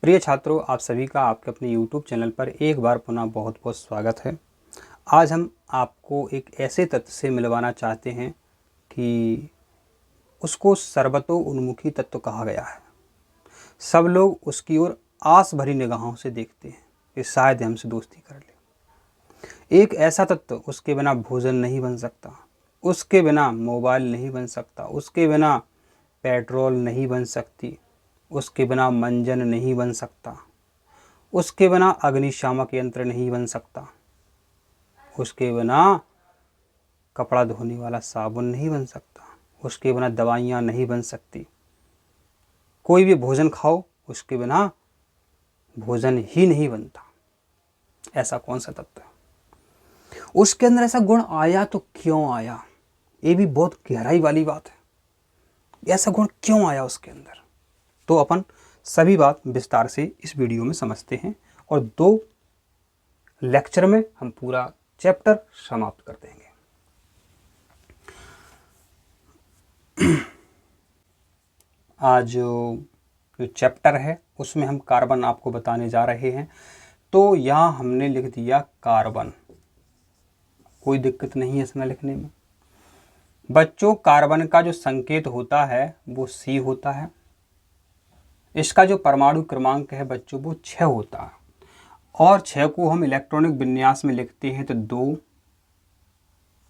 प्रिय छात्रों, आप सभी का आपके अपने YouTube चैनल पर एक बार पुनः बहुत बहुत स्वागत है। आज हम आपको एक ऐसे तत्व से मिलवाना चाहते हैं कि उसको सर्वतोन्मुखी तत्व कहा गया है। सब लोग उसकी ओर आस भरी निगाहों से देखते हैं कि शायद हमसे दोस्ती कर ले। एक ऐसा तत्व, उसके बिना भोजन नहीं बन सकता, उसके बिना मोबाइल नहीं बन सकता, उसके बिना पेट्रोल नहीं बन सकती, उसके बिना मंजन नहीं बन सकता, उसके बिना अग्निशामक यंत्र नहीं बन सकता, उसके बिना कपड़ा धोने वाला साबुन नहीं बन सकता, उसके बिना दवाइयाँ नहीं बन सकती। कोई भी भोजन खाओ, उसके बिना भोजन ही नहीं बनता। ऐसा कौन सा तत्व है? उसके अंदर ऐसा गुण आया तो क्यों आया? ये भी बहुत गहराई वाली बात है। ऐसा गुण क्यों आया उसके अंदर? तो अपन सभी बात विस्तार से इस वीडियो में समझते हैं और 2 लेक्चर में हम पूरा चैप्टर समाप्त कर देंगे। आज जो चैप्टर है उसमें हम कार्बन आपको बताने जा रहे हैं। तो यहाँ हमने लिख दिया कार्बन, कोई दिक्कत नहीं है इसमें लिखने में। बच्चों, कार्बन का जो संकेत होता है वो C होता है। इसका जो परमाणु क्रमांक है बच्चों वो 6 होता है और 6 को हम इलेक्ट्रॉनिक विन्यास में लिखते हैं तो 2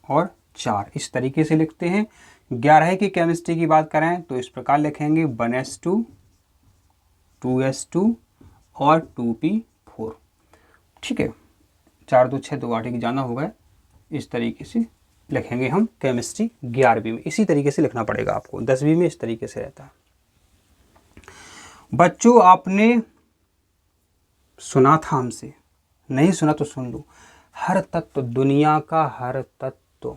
और 4 इस तरीके से लिखते हैं। 11 की केमिस्ट्री की बात करें तो इस प्रकार लिखेंगे 1s2 2s2 और 2p4। ठीक है, 4 2 6 2 8 की जाना होगा, इस तरीके से लिखेंगे हम केमिस्ट्री 11वीं में। इसी तरीके से लिखना पड़ेगा आपको, 10वीं में इस तरीके से रहता है। बच्चों, आपने सुना था हमसे, नहीं सुना तो सुन लो। हर तत्व, दुनिया का हर तत्व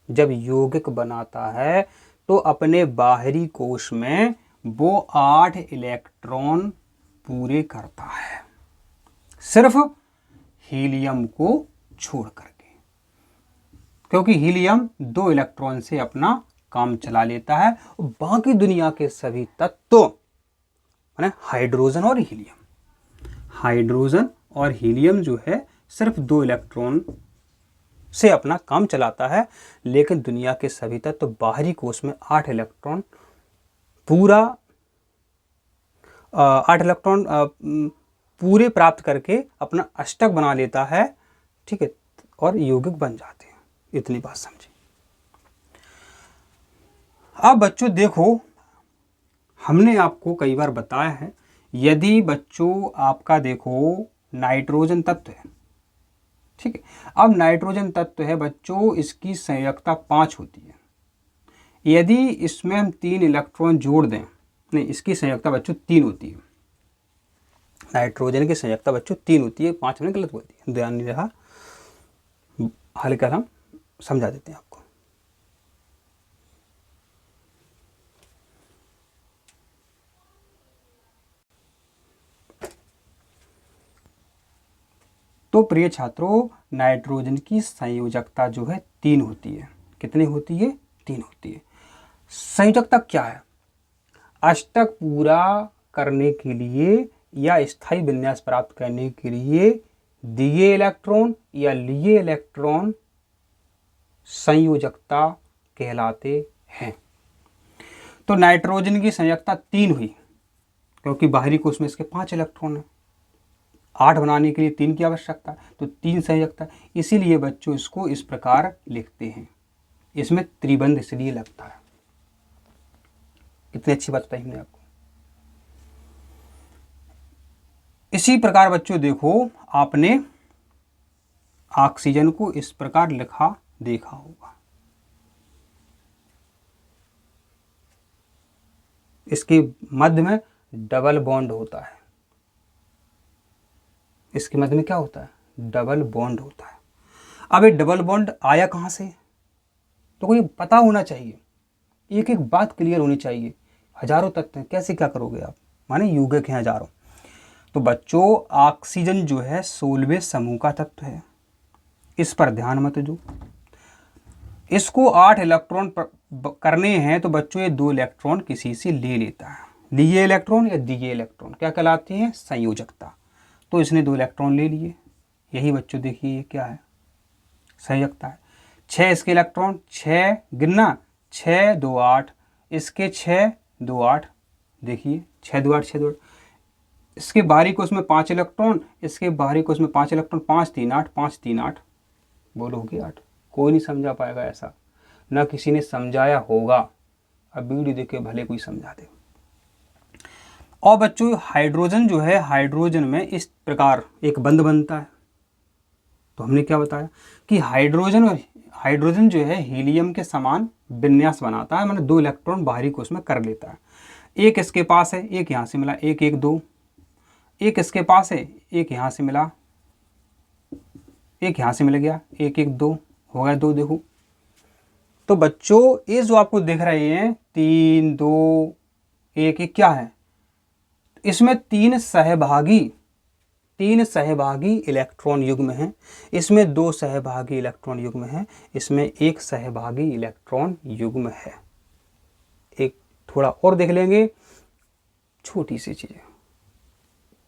जब यौगिक बनाता है तो अपने बाहरी कोश में वो 8 इलेक्ट्रॉन पूरे करता है, सिर्फ हीलियम को छोड़ करके, क्योंकि हीलियम 2 इलेक्ट्रॉन से अपना काम चला लेता है और बाकी दुनिया के सभी तत्व माने हाइड्रोजन और हीलियम जो है सिर्फ 2 इलेक्ट्रॉन से अपना काम चलाता है। लेकिन दुनिया के सभी तत्व बाहरी कोश में 8 इलेक्ट्रॉन पूरे प्राप्त करके अपना अष्टक बना लेता है। ठीक है, और यौगिक बन जाते हैं। इतनी बात समझे। अब बच्चों देखो, हमने आपको कई बार बताया है, यदि बच्चों आपका देखो नाइट्रोजन तत्व है, ठीक है। अब नाइट्रोजन तत्व है बच्चों, इसकी संयोजकता 5 होती है। यदि इसमें हम 3 इलेक्ट्रॉन जोड़ दें, नहीं, इसकी संयोजकता बच्चों 3 होती है। नाइट्रोजन की संयोजकता बच्चों 3 होती है, 5 में गलत होती है, ध्यान नहीं रहा, हल कर हम समझा देते हैं आपको। तो प्रिय छात्रों, नाइट्रोजन की संयोजकता जो है 3 होती है। कितनी होती है? 3 होती है। संयोजकता क्या है? अष्टक पूरा करने के लिए या स्थायी विन्यास प्राप्त करने के लिए दिए इलेक्ट्रॉन या लिए इलेक्ट्रॉन संयोजकता कहलाते हैं। तो नाइट्रोजन की संयोजकता 3 हुई, क्योंकि बाहरी कोश में इसके 5 इलेक्ट्रॉन है। 8 बनाने के लिए 3 की आवश्यकता है, तो 3 संयोजकता। इसीलिए बच्चों इसको इस प्रकार लिखते हैं। इसमें त्रिबंध इसलिए लगता है। कितनी अच्छी बात बताई हमने आपको। इसी प्रकार बच्चों देखो, आपने ऑक्सीजन को इस प्रकार लिखा देखा होगा। इसके मध्य में डबल बॉन्ड होता है। इसके मध्य में क्या होता है? डबल बॉन्ड होता है। अब ये डबल बॉन्ड आया कहाँ से? तो कोई पता होना चाहिए, एक एक बात क्लियर होनी चाहिए। हजारों तत्व हैं, कैसे क्या करोगे आप, माने यौगिक हैं हजारों। तो बच्चों, ऑक्सीजन जो है 16वें समूह का तत्व है, इस पर ध्यान मत दो। इसको 8 इलेक्ट्रॉन करने हैं तो बच्चों ये 2 इलेक्ट्रॉन किसी से ले लेता है। लिए इलेक्ट्रॉन या दिए इलेक्ट्रॉन क्या कहलाती है? संयोजकता। तो इसने 2 इलेक्ट्रॉन ले लिए, यही बच्चों देखिए ये क्या है? संयोजकता है। 6 इसके इलेक्ट्रॉन, 6 गिनना, 6 2 8, इसके 6 2 8, देखिए 6 2 8 6 2 8, इसके बाहरी कोश में 5 इलेक्ट्रॉन, इसके बाहरी कोश में 5 इलेक्ट्रॉन, 5 3 8, 5 3 8, बोलो हो गया 8। कोई नहीं समझा पाएगा ऐसा, ना किसी ने समझाया होगा। अब वीडियो देख के भले कोई समझा दे। और बच्चों हाइड्रोजन जो है, हाइड्रोजन में इस प्रकार एक बंध बनता है। तो हमने क्या बताया कि हाइड्रोजन जो है हीलियम के समान विन्यास बनाता है, मतलब 2 इलेक्ट्रॉन बाहरी कोश में कर लेता है। एक इसके पास है, एक यहाँ से मिला, 1 1 2, एक इसके पास है, एक यहाँ से मिला, एक यहाँ से मिल गया, 1 1 2 हो गया 2। देखो तो बच्चों ये जो आपको दिख रहे हैं 3 2 1 1 क्या है? इसमें 3 सहभागी इलेक्ट्रॉन युग्म हैं, इसमें 2 सहभागी इलेक्ट्रॉन युग्म हैं, इसमें 1 सहभागी इलेक्ट्रॉन युग्म है। एक थोड़ा और देख लेंगे, छोटी सी चीज़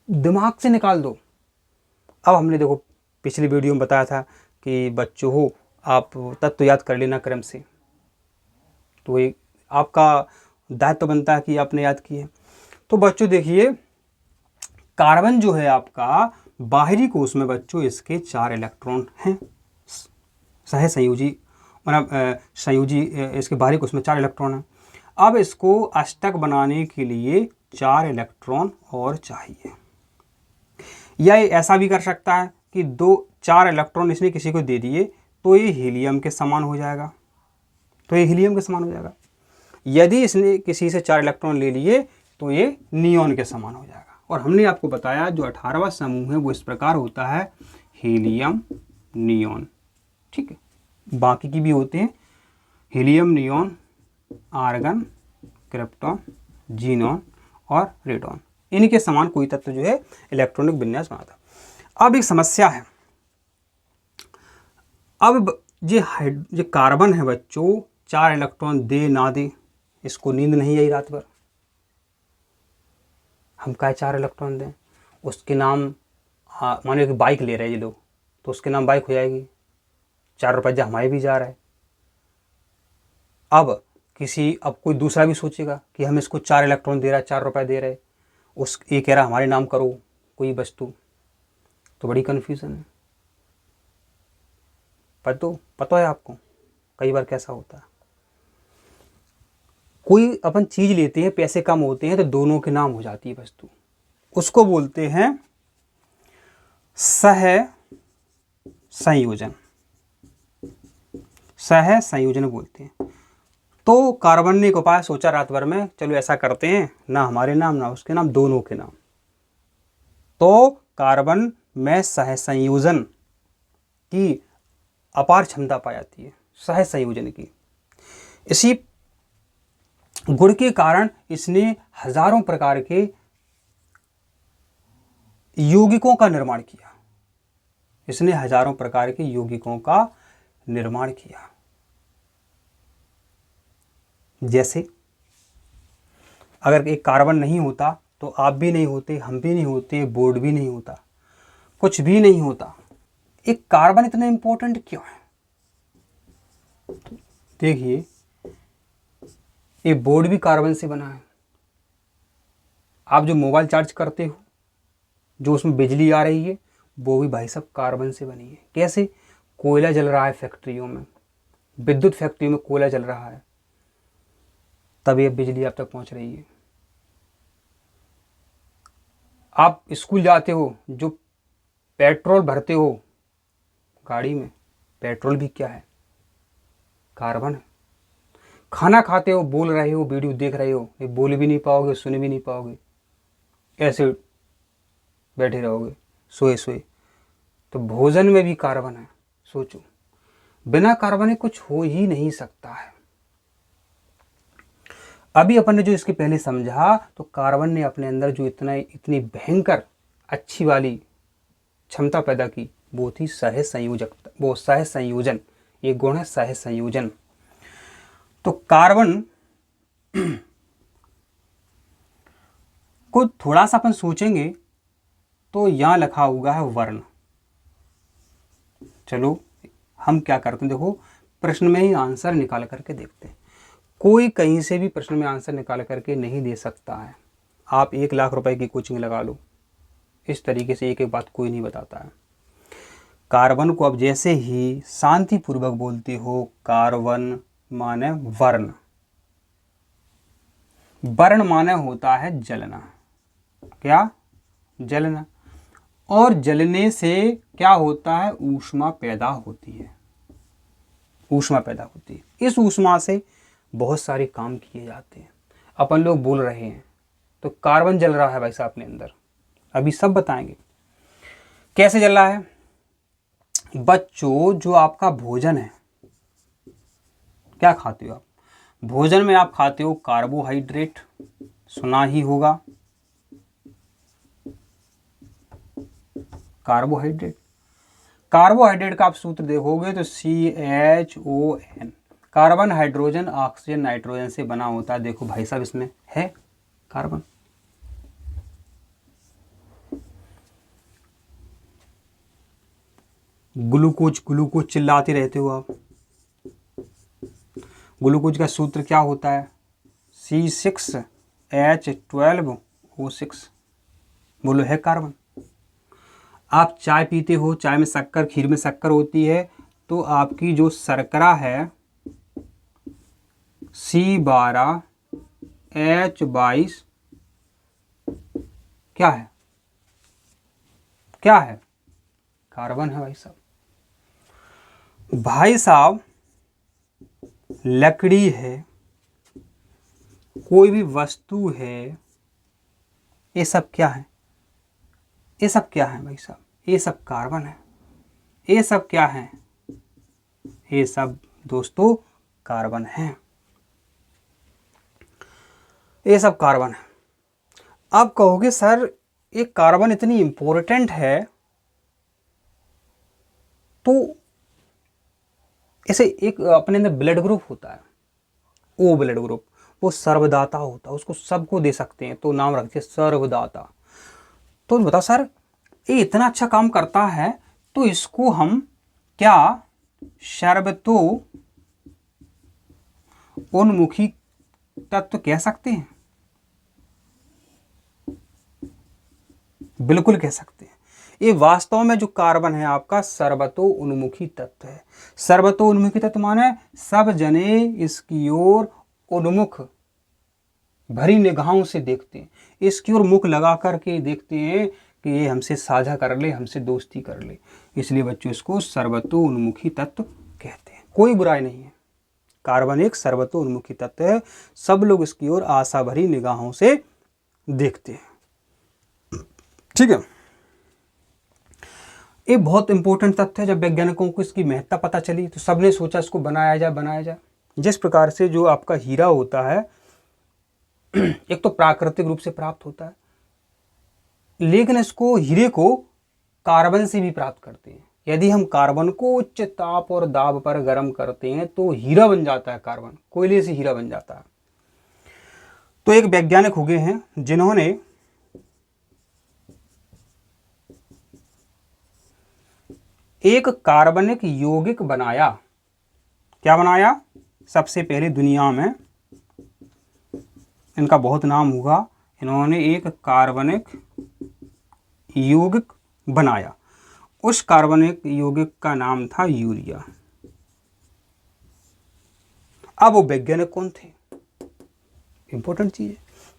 दिमाग से निकाल दो। अब हमने देखो पिछली वीडियो में बताया था कि बच्चों हो आप तत्व याद कर लेना क्रम से, तो ये आपका दायित्व बनता है कि आपने याद किए। तो बच्चों देखिए कार्बन जो है आपका बाहरी कोश में बच्चों इसके 4 इलेक्ट्रॉन हैं, सह संयोजी, मतलब संयोजी, इसके बाहरी कोश में 4 इलेक्ट्रॉन हैं। अब इसको अष्टक बनाने के लिए 4 इलेक्ट्रॉन और चाहिए। या ये ऐसा भी कर सकता है कि 4 इलेक्ट्रॉन इसने किसी को दे दिए तो ये हीलियम के समान हो जाएगा, यदि इसने किसी से 4 इलेक्ट्रॉन ले लिए तो ये नियॉन के समान हो जाएगा। और हमने आपको बताया जो 18वां समूह है वो इस प्रकार होता है, हीलियम नियॉन, ठीक है। बाकी की भी होते हैं, helium neon, argon, krypton, xenon और रेडॉन, इनके समान कोई तत्व जो है इलेक्ट्रॉनिक विन्यास बनाता। अब एक समस्या है, अब ये कार्बन है बच्चों 4 इलेक्ट्रॉन दे ना दे, इसको नींद नहीं आई रात भर, हम क्या 4 इलेक्ट्रॉन दें? उसके नाम मानो कि बाइक ले रहे हैं ये लोग, तो उसके नाम बाइक हो जाएगी, 4 रुपये हमारे भी जा रहा है। अब कोई दूसरा भी सोचेगा कि हम इसको 4 इलेक्ट्रॉन दे रहा है, 4 रुपये दे रहे, ये कह रहा हमारे नाम करो कोई वस्तु, तो बड़ी कन्फ्यूज़न है। पता है आपको कई बार कैसा होता है, कोई अपन चीज़ लेते हैं, पैसे कम होते हैं तो दोनों के नाम हो जाती है वस्तु, उसको बोलते हैं सह संयोजन बोलते हैं। तो कार्बन ने एक उपाय सोचा रात भर में, चलो ऐसा करते हैं ना हमारे नाम ना उसके नाम, दोनों के नाम। तो कार्बन में सह संयोजन की अपार क्षमता पाई जाती है, सह संयोजन की। इसी गुण के कारण इसने हजारों प्रकार के यौगिकों का निर्माण किया, जैसे अगर एक कार्बन नहीं होता तो आप भी नहीं होते, हम भी नहीं होते, बोर्ड भी नहीं होता, कुछ भी नहीं होता। एक कार्बन इतना इंपॉर्टेंट क्यों है? देखिए ये बोर्ड भी कार्बन से बना है। आप जो मोबाइल चार्ज करते हो, जो उसमें बिजली आ रही है, वो भी भाई साहब कार्बन से बनी है। कैसे? कोयला जल रहा है फैक्ट्रियों में, विद्युत फैक्ट्रियों में कोयला जल रहा है, तब ये बिजली आप तक पहुंच रही है। आप स्कूल जाते हो, जो पेट्रोल भरते हो गाड़ी में, पेट्रोल भी क्या है? कार्बन है। खाना खाते हो, बोल रहे हो, वीडियो देख रहे हो, ये बोल भी नहीं पाओगे, सुन भी नहीं पाओगे, ऐसे बैठे रहोगे सोए। तो भोजन में भी कार्बन है। सोचो, बिना कार्बन कुछ हो ही नहीं सकता है। अभी अपन ने जो इसके पहले समझा, तो कार्बन ने अपने अंदर जो इतनी भयंकर अच्छी वाली क्षमता पैदा की, वो थी सह संयोजन। ये गुण है सह संयोजन। तो कार्बन को थोड़ा सा अपन सोचेंगे तो यहाँ लिखा हुआ है वर्ण। चलो हम क्या करते हैं, देखो प्रश्न में ही आंसर निकाल करके देखते हैं। कोई कहीं से भी प्रश्न में आंसर निकाल करके नहीं दे सकता है। आप 1 लाख रुपए की कोचिंग लगा लो, इस तरीके से एक एक बात कोई नहीं बताता है। कार्बन को अब जैसे ही शांतिपूर्वक बोलते हो, कार्बन माने वर्ण, वर्ण माने होता है जलना। क्या? जलना। और जलने से क्या होता है? ऊष्मा पैदा होती है। ऊष्मा पैदा होती है। इस ऊष्मा से बहुत सारे काम किए जाते हैं। अपन लोग बोल रहे हैं तो कार्बन जल रहा है भाई साहब अपने अंदर, अभी सब बताएंगे कैसे जल रहा है। बच्चों, जो आपका भोजन है, क्या खाते हो आप? भोजन में आप खाते हो कार्बोहाइड्रेट, सुना ही होगा कार्बोहाइड्रेट। कार्बोहाइड्रेट का आप सूत्र देखोगे तो CHON, carbon, hydrogen, oxygen, nitrogen से बना होता है। देखो भाई साहब इसमें है कार्बन। ग्लूकोज, ग्लूकोज चिल्लाते रहते हो आप। ग्लूकोज का सूत्र क्या होता है? C6H12O6। बोलो, है कार्बन। आप चाय पीते हो, चाय में शक्कर, खीर में शक्कर होती है, तो आपकी जो शर्करा है C12H22 क्या है? क्या है? कार्बन है भाई साहब। भाई साहब, लकड़ी है, कोई भी वस्तु है, ये सब क्या है? ये सब क्या है भाई साहब? ये सब कार्बन है। ये सब क्या है? ये सब दोस्तों कार्बन है। ये सब कार्बन है। आप कहोगे सर ये कार्बन इतनी इंपॉर्टेंट है, तो ऐसे एक अपने अंदर ब्लड ग्रुप होता है, ओ ब्लड ग्रुप, वो सर्वदाता होता है, उसको सबको दे सकते हैं, तो नाम रखते हैं सर्वदाता। तो बताओ सर, ये इतना अच्छा काम करता है, तो इसको हम क्या सर्वतो उन्मुखी तत्व कह सकते हैं? बिल्कुल कह सकते हैं। ये वास्तव में जो कार्बन है आपका सर्वतो उन्मुखी तत्व है। सर्वतो उन्मुखी तत्व माने सब जने इसकी ओर उन्मुख, भरी निगाहों से देखते हैं, इसकी ओर मुख लगा करके देखते हैं कि ये हमसे साझा कर ले, हमसे दोस्ती कर ले। इसलिए बच्चों इसको सर्वतो उन्मुखी तत्व कहते हैं। कोई बुराई नहीं है, कार्बन एक सर्वतो उन्मुखी तत्व है। सब लोग इसकी ओर आशा भरी निगाहों से देखते हैं। ठीक है, ये बहुत इंपॉर्टेंट तथ्य है। जब वैज्ञानिकों को इसकी महत्ता पता चली तो सबने सोचा इसको बनाया जाए। जिस प्रकार से जो आपका हीरा होता है, एक तो प्राकृतिक रूप से प्राप्त होता है, लेकिन इसको, हीरे को कार्बन से भी प्राप्त करते हैं। यदि हम कार्बन को उच्च ताप और दाब पर गर्म करते हैं तो हीरा बन जाता है। कार्बन कोयले से हीरा बन जाता है। तो एक वैज्ञानिक हो गए हैं जिन्होंने एक कार्बनिक यौगिक बनाया। क्या बनाया? सबसे पहले दुनिया में, इनका बहुत नाम होगा, इन्होंने एक कार्बनिक यौगिक बनाया। उस कार्बनिक यौगिक का नाम था यूरिया। अब वो वैज्ञानिक कौन थे? इंपॉर्टेंट चीज है।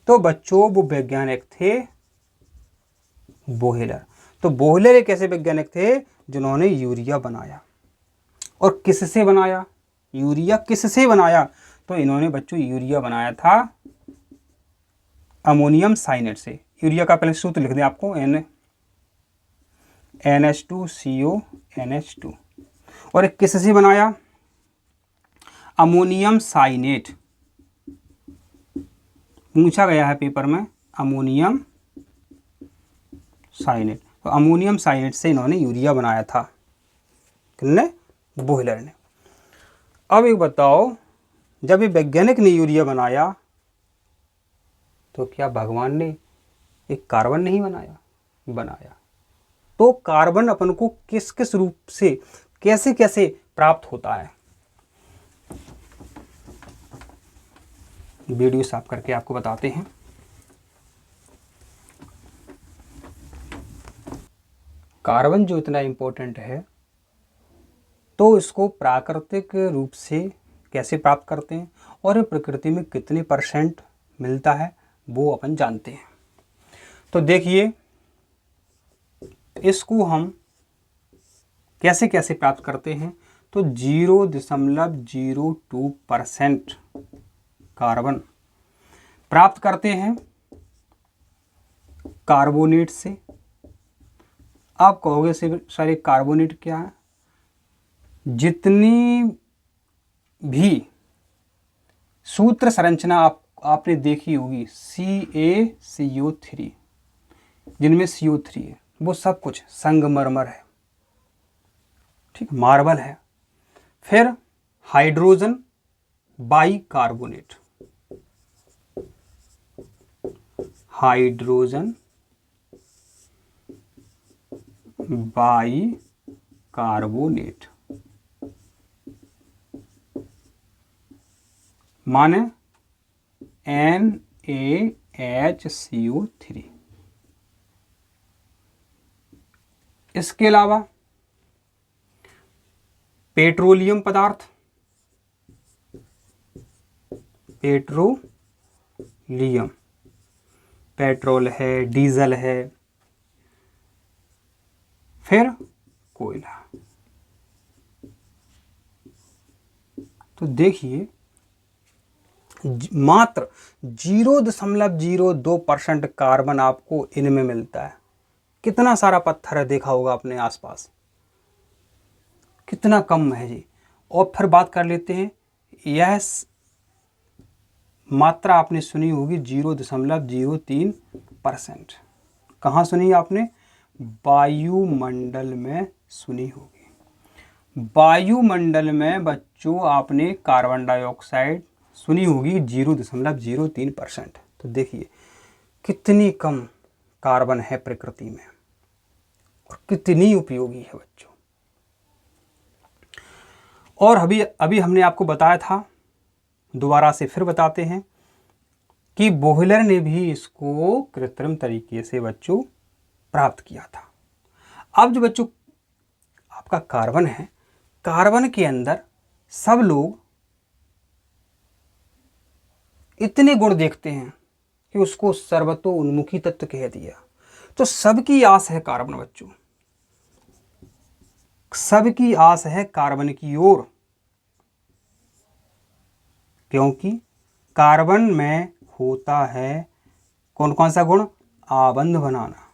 तो बच्चों, वो वैज्ञानिक थे बोहलर। तो बोहलर एक ऐसे वैज्ञानिक थे जिन्होंने यूरिया बनाया। और किससे बनाया? यूरिया किससे बनाया? तो इन्होंने बच्चों यूरिया बनाया था अमोनियम साइनेट से। यूरिया का पहले सूत्र लिख दें आपको, NH2CO NH2। और एक किससे बनाया? Ammonium cyanate. पूछा गया है पेपर में, अमोनियम साइनेट। तो अमोनियम साइनेट से इन्होंने यूरिया बनाया था। किसने? बोहलर ने। अब एक बताओ, जब ये वैज्ञानिक ने यूरिया बनाया तो क्या भगवान ने एक कार्बन नहीं बनाया, बनाया। तो कार्बन अपन को किस किस रूप से कैसे कैसे प्राप्त होता है, वीडियो साफ करके आपको बताते हैं। कार्बन जो इतना इम्पोर्टेंट है, तो इसको प्राकृतिक रूप से कैसे प्राप्त करते हैं और प्रकृति में कितने % मिलता है वो अपन जानते हैं। तो देखिए, इसको हम कैसे कैसे प्राप्त करते हैं। तो 0.02% कार्बन प्राप्त करते हैं कार्बोनेट से। आप कहोगे सर ये कार्बोनेट क्या है? जितनी भी सूत्र संरचना आपने देखी होगी CaCO3, जिनमें CO3 है, वो सब कुछ संगमरमर है, ठीक, मार्बल है। फिर हाइड्रोजन बाइकार्बोनेट, हाइड्रोजन बाइकार्बोनेट माने NaHCO3। इसके अलावा पेट्रोलियम पदार्थ, पेट्रोलियम, पेट्रोल है, डीजल है, फिर कोयला। तो देखिए, मात्र 0.02% कार्बन आपको इनमें मिलता है। कितना सारा पत्थर है, देखा होगा अपने आसपास, कितना कम है जी। और फिर बात कर लेते हैं, यह मात्रा आपने सुनी होगी 0.03%। कहाँ सुनी आपने? वायुमंडल में सुनी होगी। वायुमंडल में बच्चों आपने कार्बन डाइऑक्साइड सुनी होगी 0.03%। तो देखिए कितनी कम कार्बन है प्रकृति में और कितनी उपयोगी है बच्चों। और अभी हमने आपको बताया था, दोबारा से फिर बताते हैं कि बोहलर ने भी इसको कृत्रिम तरीके से बच्चों प्राप्त किया था। अब जो बच्चों आपका कार्बन है, कार्बन के अंदर सब लोग इतने गुण देखते हैं कि उसको सर्वतोन्मुखी तत्व कह दिया। तो सबकी आस है कार्बन बच्चों, सबकी आस है कार्बन की ओर, क्योंकि कार्बन में होता है कौन कौन सा गुण? आबंध बनाना,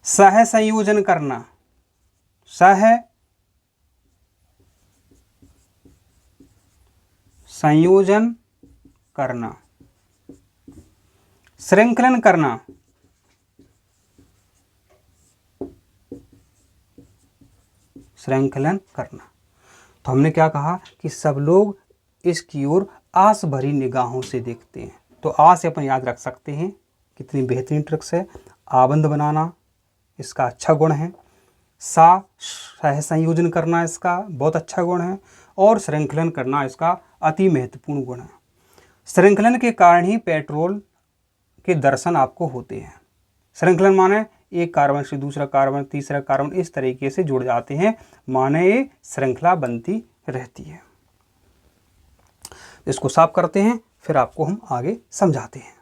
सह संयोजन करना, सह संयोजन करना, श्रृंखलन करना, श्रृंखलन करना। तो हमने क्या कहा कि सब लोग इसकी ओर आस भरी निगाहों से देखते हैं। तो आस अपन याद रख सकते हैं, कितनी बेहतरीन ट्रिक्स है। आबंध बनाना इसका अच्छा गुण है, सह संयोजन करना इसका बहुत अच्छा गुण है, और श्रृंखलन करना इसका अति महत्वपूर्ण गुण है। श्रृंखलन के कारण ही पेट्रोल के दर्शन आपको होते हैं। श्रृंखलन माने एक कार्बन से दूसरा कार्बन, तीसरा कार्बन, इस तरीके से जुड़ जाते हैं, माने ये श्रृंखला बनती रहती है। इसको साफ करते हैं, फिर आपको हम आगे समझाते हैं।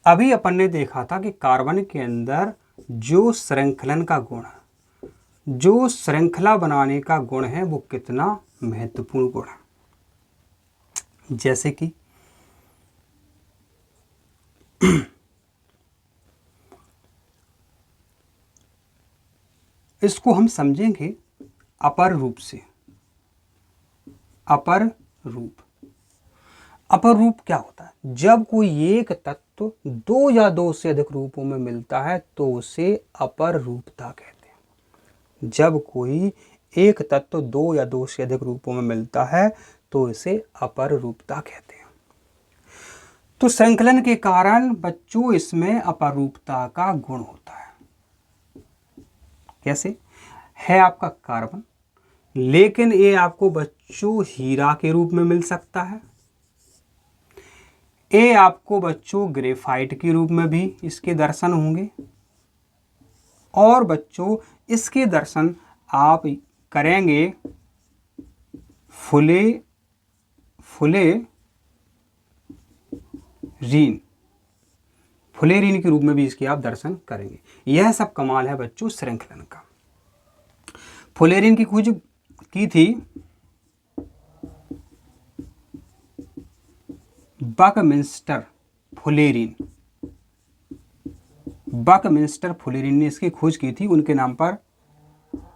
अभी अपन ने देखा था कि कार्बन के अंदर जो श्रृंखलन का गुण है, जो श्रृंखला बनाने का गुण है, वो कितना महत्वपूर्ण गुण है। जैसे कि इसको हम समझेंगे अपर रूप से। अपर रूप, अपर रूप क्या होता है? जब कोई एक तत्व दो या दो से अधिक रूपों में मिलता है तो उसे अपर रूपता कहते हैं। जब कोई एक तत्व दो या दो से अधिक रूपों में मिलता है तो इसे अपर रूपता कहते हैं। तो श्रृंखलन के कारण बच्चों इसमें अपरूपता का गुण होता है। कैसे? है आपका कार्बन, लेकिन ये आपको बच्चों हीरा के रूप में मिल सकता है। ये आपको बच्चों ग्रेफाइट के रूप में भी इसके दर्शन होंगे, और बच्चों इसके दर्शन आप करेंगे फुलेरीन के रूप में भी इसके आप दर्शन करेंगे। यह सब कमाल है बच्चों श्रृंखलन का। फुलेरीन की खोज की थी बकमिंस्टर फुलेरीन ने इसकी खोज की थी उनके नाम पर,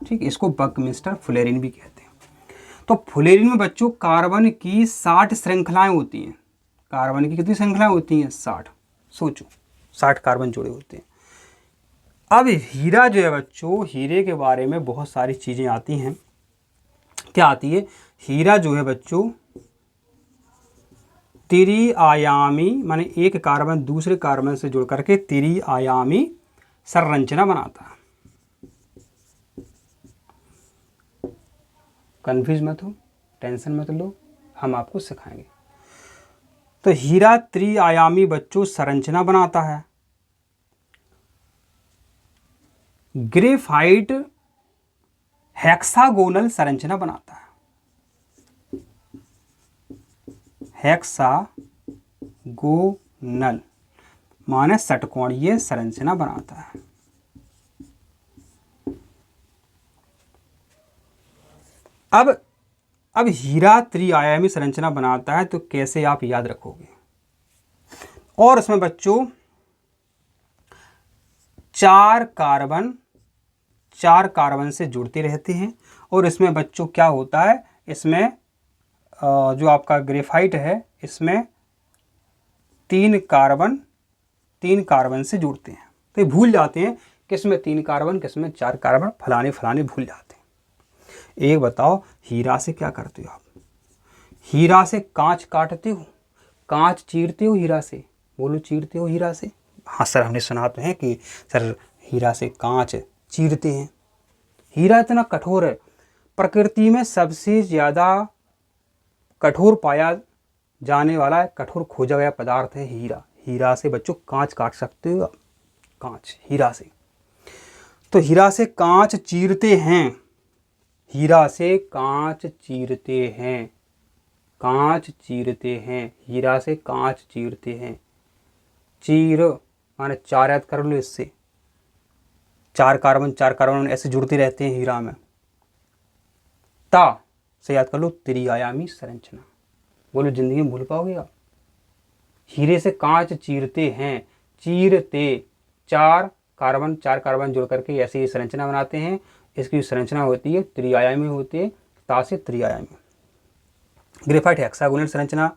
ठीक, इसको बकमिंस्टर फुलेरीन भी कहते हैं। तो फुलेरीन में बच्चों कार्बन की 60 श्रृंखलाएं होती हैं। कार्बन की कितनी श्रृंखलाएं होती हैं? 60। सोचो, 60 कार्बन जुड़े होते हैं। अब हीरा जो है बच्चों, हीरे के बारे में बहुत सारी चीज़ें आती हैं। क्या आती है? हीरा जो है बच्चों त्रि-आयामी, माने एक कार्बन दूसरे कार्बन से जुड़ करके त्रि-आयामी संरचना बनाता है। कंफ्यूज मत हो, टेंशन मत लो, हम आपको सिखाएंगे। तो हीरा त्रि-आयामी बच्चों संरचना बनाता है। ग्रेफाइट हेक्सागोनल संरचना बनाता है। हेक्सागोनल माने षटकोणीय संरचना बनाता है। अब हीरा त्रि-आयामी संरचना बनाता है, तो कैसे आप याद रखोगे? और इसमें बच्चों चार कार्बन से जुड़ते रहते हैं। और इसमें बच्चों क्या होता है? इसमें जो आपका ग्रेफाइट है, इसमें तीन कार्बन से जुड़ते हैं। तो ये भूल जाते हैं किसमें 3 कार्बन, किसमें 4 कार्बन, फलाने भूल जाते हैं। एक बताओ, हीरा से क्या करते हो आप? हीरा से कांच काटते हो, कांच चीरते हो हीरा से? बोलो, चीरते हो हीरा से? हाँ सर, हमने सुना तो है कि सर हीरा से कांच चीरते हैं। हीरा इतना कठोर है, प्रकृति में सबसे ज़्यादा कठोर पाया जाने वाला, कठोर खोजा गया पदार्थ है हीरा। हीरा से बच्चों कांच काट सकते हो, कांच हीरा से। तो हीरा से कांच चीरते हैं, हीरा से कांच चीरते हैं, हीरा से कांच चीरते हैं। चीर माने 4 याद कर लो, इससे 4 कार्बन ऐसे जुड़ते रहते हैं हीरा में। ता से याद कर लो, त्रि-आयामी संरचना। बोलो, जिंदगी में भूल पाओगे आप? हीरे से कांच चीरते हैं, चीरते 4 कार्बन जुड़ करके ऐसी संरचना बनाते हैं। इसकी संरचना होती है त्रि-आयामी होती है, ता से त्रि-आयामी। ग्रेफाइट हेक्सागोनल संरचना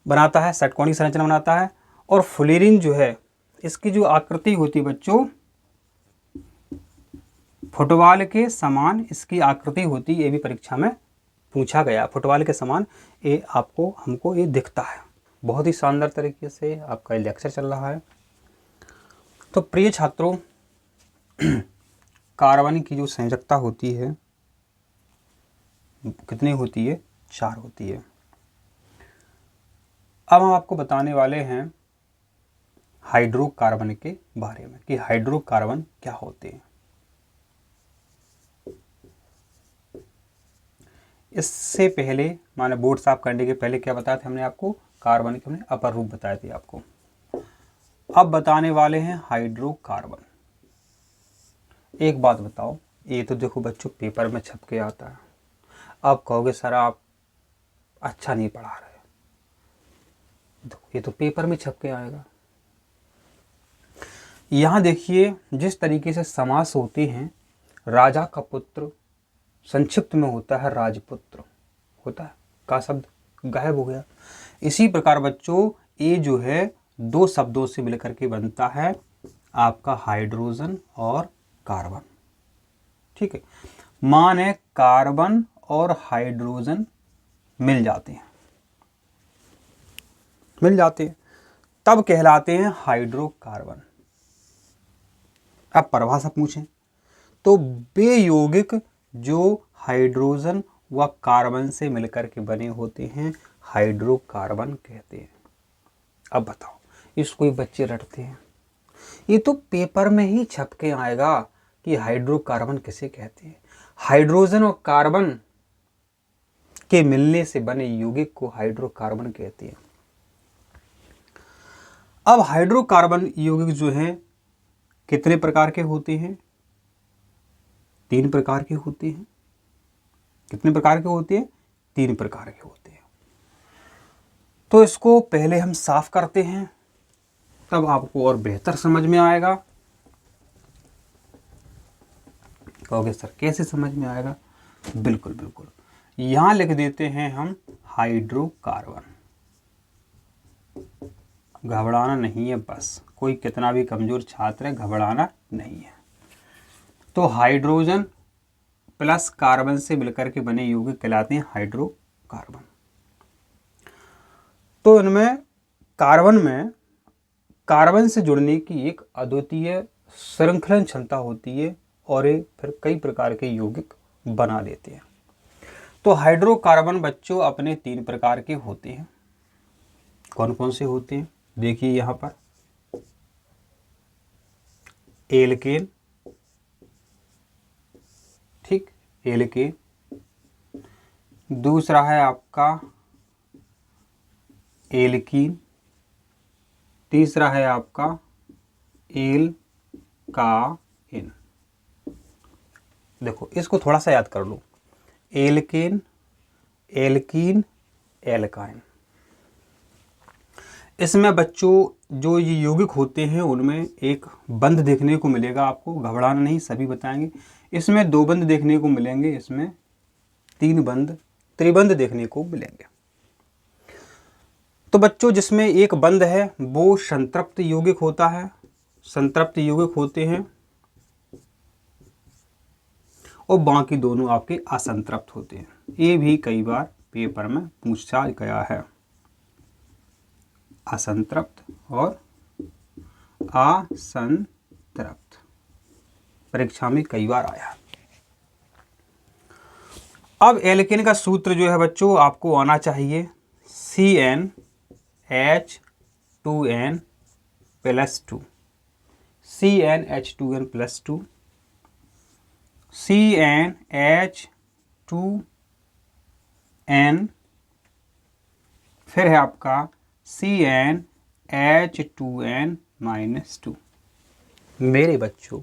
बनाता है, षटकोणीय संरचना बनाता है। और फुलेरीन जो है, इसकी जो आकृति होती है बच्चों, फुटबॉल के समान इसकी आकृति होती है। ये भी परीक्षा में पूछा गया, फुटबॉल के समान ये हमको ये दिखता है। बहुत ही शानदार तरीके से आपका लेक्चर चल रहा है। तो प्रिय छात्रों, कार्बन की जो संयोजकता होती है कितनी होती है? 4 होती है। अब हम आपको बताने वाले हैं हाइड्रोकार्बन के बारे में कि हाइड्रोकार्बन क्या होते हैं। इससे पहले, माने बोर्ड साफ करने के पहले क्या बताया था हमने आपको? कार्बन के हमने अपर रूप बताए थे आपको। अब बताने वाले हैं हाइड्रोकार्बन। एक बात बताओ, ये तो देखो बच्चों पेपर में छप के आता है। अब कहोगे सर आप अच्छा नहीं पढ़ा रहे, देखो ये तो पेपर में छप के आएगा। यहाँ देखिए, जिस तरीके से समास होते हैं, राजा का पुत्र संक्षिप्त में होता है राजपुत्र, होता है, का शब्द गायब हो गया। इसी प्रकार बच्चों ये जो है 2 शब्दों से मिलकर के बनता है आपका हाइड्रोजन और कार्बन। ठीक है, माने कार्बन और हाइड्रोजन मिल जाते हैं, तब कहलाते हैं हाइड्रोकार्बन। अब परिभाषा पूछें तो वे यौगिक जो हाइड्रोजन व कार्बन से मिलकर के बने होते हैं हाइड्रोकार्बन कहते हैं। अब बताओ, इसको ही बच्चे रटते हैं, ये तो पेपर में ही छप के आएगा कि हाइड्रोकार्बन किसे कहते हैं। हाइड्रोजन और कार्बन के मिलने से बने यौगिक को हाइड्रोकार्बन कहते हैं। अब हाइड्रोकार्बन यौगिक जो हैं कितने प्रकार के होते हैं? 3 प्रकार के होते हैं। कितने प्रकार के होते हैं? 3 प्रकार के होते हैं। तो इसको पहले हम साफ करते हैं, तब आपको और बेहतर समझ में आएगा। कहोगे सर कैसे समझ में आएगा? बिल्कुल बिल्कुल, यहां लिख देते हैं हम हाइड्रोकार्बन। घबराना नहीं है, बस कोई कितना भी कमजोर छात्र है, घबराना नहीं है। तो हाइड्रोजन प्लस कार्बन से मिलकर के बने यौगिक कहलाते हैं हाइड्रोकार्बन। तो इनमें कार्बन से जुड़ने की एक अद्वितीय श्रृंखलन क्षमता होती है और ये फिर कई प्रकार के यौगिक बना देते हैं। तो हाइड्रोकार्बन बच्चों अपने 3 प्रकार के होते हैं। कौन कौन से होते हैं? देखिए यहाँ पर एल्केन, ठीक, एल्केन। दूसरा है आपका एल्कीन। तीसरा है आपका एल्काइन। देखो इसको थोड़ा सा याद कर लो, एल्केन, एल्कीन, एल्काइन। इसमें बच्चों जो ये यौगिक होते हैं उनमें एक बंध देखने को मिलेगा आपको, घबराना नहीं, सभी बताएंगे। इसमें 2 बंध देखने को मिलेंगे, इसमें 3 बंध, त्रिबंध देखने को मिलेंगे। तो बच्चों जिसमें एक बंध है वो संतृप्त यौगिक होता है, संतृप्त यौगिक होते हैं, और बाकी दोनों आपके असंतृप्त होते हैं। ये भी कई बार पेपर में पूछा गया है, असंतृप्त और असंतृप्त परीक्षा में कई बार आया। अब एल्केन का सूत्र जो है बच्चों आपको आना चाहिए, CnH2n+2, CnH2n+2, CnH2n, फिर है आपका CnH2n-2। मेरे बच्चों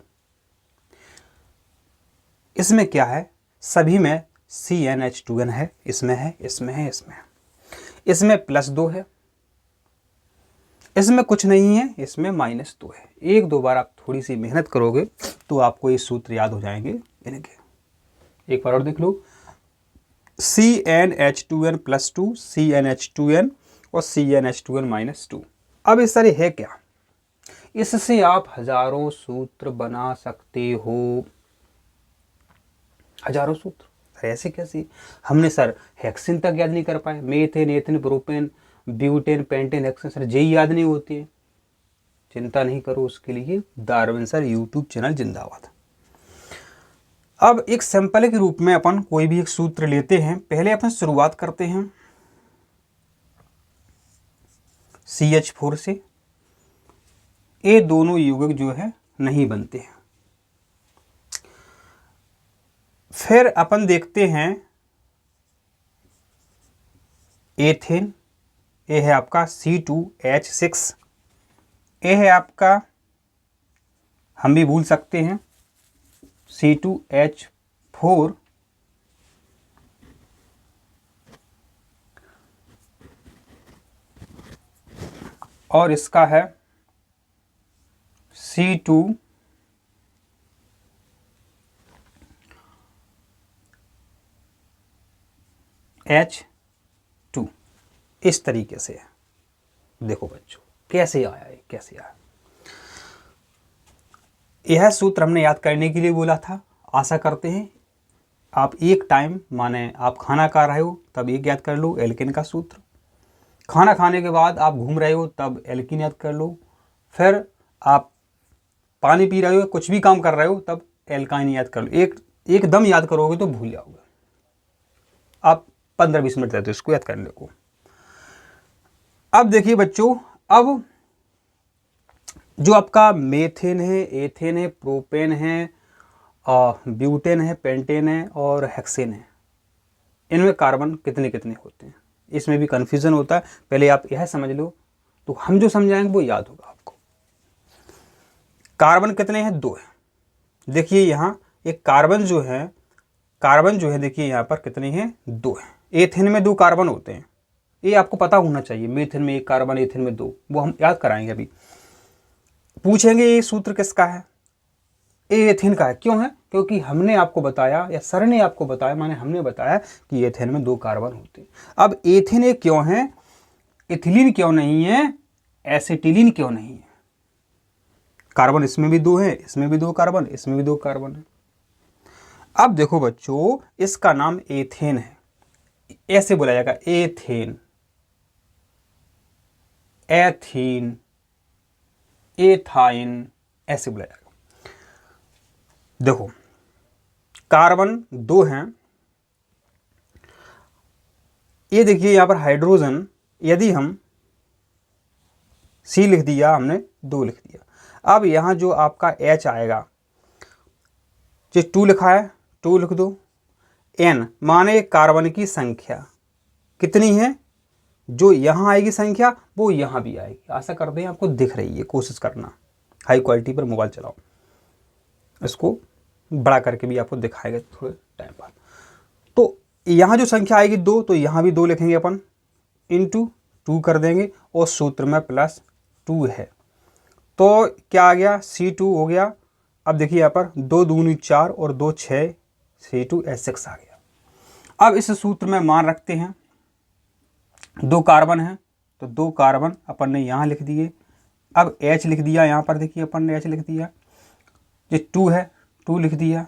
इसमें क्या है, सभी में CnH2n है, इसमें है, इसमें है, इसमें है, इसमें +2 है, इसमें कुछ नहीं है, इसमें -2 है। 1-2 बार आप थोड़ी सी मेहनत करोगे तो आपको ये सूत्र याद हो जाएंगे इनके। एक बार और देख लो, CnH2n+2, CnH2n और CnH2n-2। अब इस तरह है क्या, इससे आप हजारों सूत्र बना सकते हो, हजारों सूत्र। ऐसे कैसे? हमने सर हेक्सेन तक याद नहीं कर पाए, methane, ethane, propane, butane, pentane, hexane, sir जेई याद नहीं होती है। चिंता नहीं करो, उसके लिए डार्विन सर यूट्यूब चैनल जिंदाबाद। अब एक सैंपल के रूप में अपन कोई भी एक सूत्र लेते हैं। पहले अपन शुरुआत करते हैं CH4 से। ये दोनों यौगिक जो है नहीं बनते हैं। फिर अपन देखते हैं एथेन, ये है आपका C2H6, ये है आपका, हम भी भूल सकते हैं, C2H4, और इसका है C2H2। इस तरीके से है। देखो बच्चों कैसे आया है, कैसे आया। यह सूत्र हमने याद करने के लिए बोला था। आशा करते हैं आप एक टाइम, माने आप खाना खा रहे हो तब एक याद कर लो एल्केन का सूत्र, खाना खाने के बाद आप घूम रहे हो तब एल्कीन याद कर लो। फिर आप पानी पी रहे हो, कुछ भी काम कर रहे हो तब एल्काइन याद कर लो। एकदम याद करोगे तो भूल जाओगे। आप 15-20 मिनट रहते हो इसको याद करने को। अब देखिए बच्चों, अब जो आपका मेथेन है, एथेन है, प्रोपेन है, ब्यूटेन है, पेंटेन है और हेक्सेन है, इनमें कार्बन कितने कितने होते हैं, इसमें भी कन्फ्यूज़न होता है। पहले आप यह समझ लो तो हम जो समझाएंगे वो याद होगा आपको। कार्बन कितने हैं? 2 हैं। देखिए यहाँ एक कार्बन जो है देखिए यहाँ पर कितने हैं? 2 हैं। एथेन में 2 कार्बन होते हैं, ये आपको पता होना चाहिए। मेथेन में 1 कार्बन, एथेन में 2, वो हम याद कराएंगे। अभी पूछेंगे ये सूत्र किसका है? ये एथेन का है। क्यों है? क्योंकि हमने आपको बताया, या सर ने आपको बताया, माने हमने बताया कि एथेन में 2 कार्बन होते हैं। अब एथेन एक क्यों है, इथिलीन क्यों नहीं है, एसिटिलीन क्यों नहीं है? कार्बन इसमें भी 2 है, इसमें भी 2 कार्बन, इसमें भी 2 कार्बन है। अब देखो बच्चों, इसका नाम एथेन है, ऐसे बोला जाएगा एथेन, एथीन, एथाइन, ऐसे बोला जाएगा। देखो कार्बन 2 हैं, ये देखिए यहाँ पर हाइड्रोजन, यदि हम C लिख दिया, हमने 2 लिख दिया। अब यहाँ जो आपका H आएगा, जो 2 लिखा है 2 लिख दो। N माने कार्बन की संख्या कितनी है, जो यहाँ आएगी संख्या वो यहाँ भी आएगी। आशा करते हैं आपको दिख रही है, कोशिश करना हाई क्वालिटी पर मोबाइल चलाओ, इसको बड़ा करके भी आपको दिखाएगा थोड़े टाइम बाद। तो यहाँ जो संख्या आएगी 2, तो यहाँ भी 2 लिखेंगे अपन, इंटू 2 कर देंगे और सूत्र में +2 है, तो क्या आ गया? C2 हो गया। अब देखिए यहाँ पर 2 दूनी 4 और 2 6, C2H6 आ गया। अब इस सूत्र में मान रखते हैं 2 कार्बन है, तो 2 कार्बन अपन ने यहाँ लिख दिए। अब H लिख दिया यहाँ पर, देखिए अपन ने H लिख दिया। ये 2 है, 2 लिख दिया।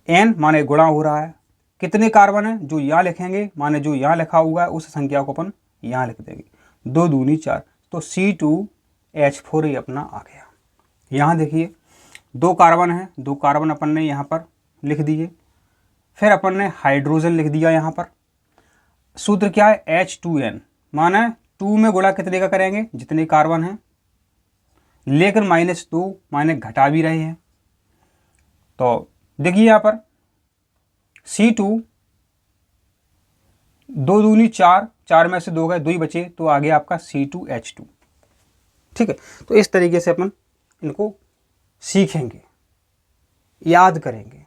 N माने गुणा हो रहा है, कितने कार्बन है जो यहाँ लिखेंगे, माने जो यहाँ लिखा हुआ है उस संख्या को अपन यहाँ लिख देंगे। 2 दूनी 4, तो C2H4 ही अपना आ गया। यहाँ देखिए 2 कार्बन है, 2 कार्बन अपन ने यहाँ पर लिख दिए। फिर अपन ने हाइड्रोजन लिख दिया यहाँ पर। सूत्र क्या है? H2N, माना 2 में गुणा कितने का करेंगे? जितने कार्बन हैं, लेकिन -2 माने घटा भी रहे हैं। तो देखिए यहाँ पर C2 2 दूनी 4, 4 में से 2 गए, 2 ही बचे, तो आगे आपका C2H2। ठीक है, तो इस तरीके से अपन इनको सीखेंगे, याद करेंगे।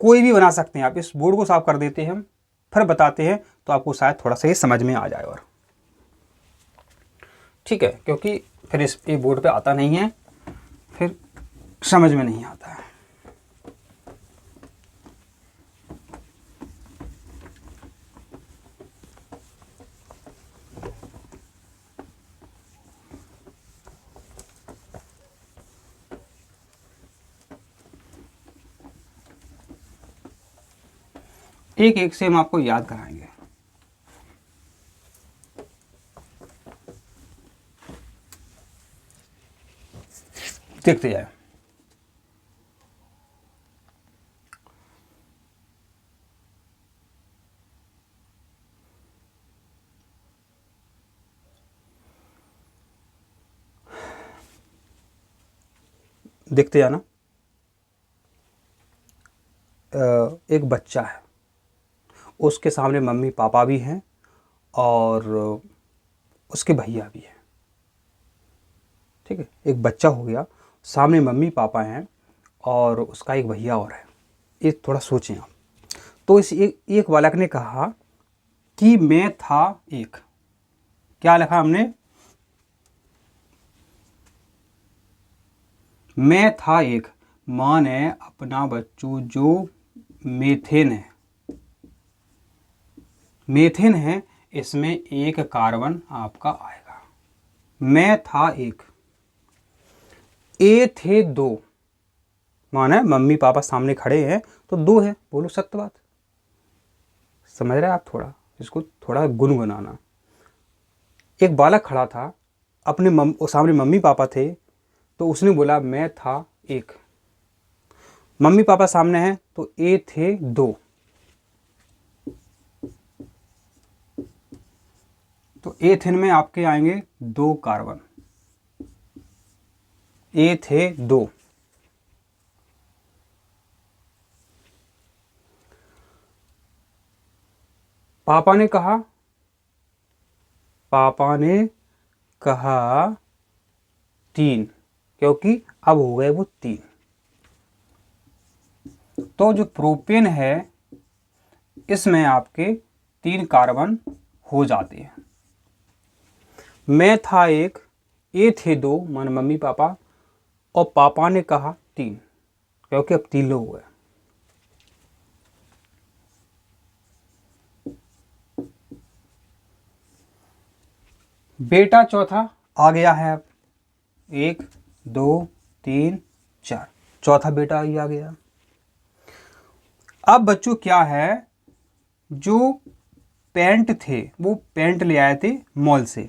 कोई भी बना सकते हैं आप। इस बोर्ड को साफ कर देते हैं हम, फिर बताते हैं, तो आपको शायद थोड़ा सा ये समझ में आ जाए। और ठीक है, क्योंकि फिर इस बोर्ड पे आता नहीं है, फिर समझ में नहीं आता है। एक एक से हम आपको याद कराएंगे। देखते जाए। देखते जाना। एक बच्चा है, उसके सामने मम्मी पापा भी हैं और उसके भैया भी हैं। ठीक है, एक बच्चा हो गया, सामने मम्मी पापा हैं और उसका एक भैया और है। ये थोड़ा सोचें आप। तो इस एक बालक ने कहा कि मैं था एक। क्या लिखा हमने? मैं था एक, माने अपना बच्चों जो मेथेन है, मेथेन है, इसमें 1 कार्बन आपका आएगा। मैं था एक, ए थे 2, माना मम्मी पापा सामने खड़े हैं तो 2 है। बोलो सत्य बात। समझ रहे हैं आप? थोड़ा इसको थोड़ा गुनगुनाना। एक बालक खड़ा था, अपने सामने मम्मी पापा थे, तो उसने बोला मैं था एक। मम्मी पापा सामने हैं तो ए थे दो, तो एथेन में आपके आएंगे 2 कार्बन। ए थे 2। पापा ने कहा 3, क्योंकि अब हो गए वो 3। तो जो प्रोपेन है इसमें आपके 3 कार्बन हो जाते हैं। मैं था एक, ए थे 2 मान मम्मी पापा, और पापा ने कहा 3, क्योंकि अब 3 लोग हुए। बेटा चौथा आ गया है, अब 1 2 3 4, चौथा बेटा ही आ गया। अब बच्चों क्या है, जो पेंट थे वो पेंट ले आए थे मॉल से।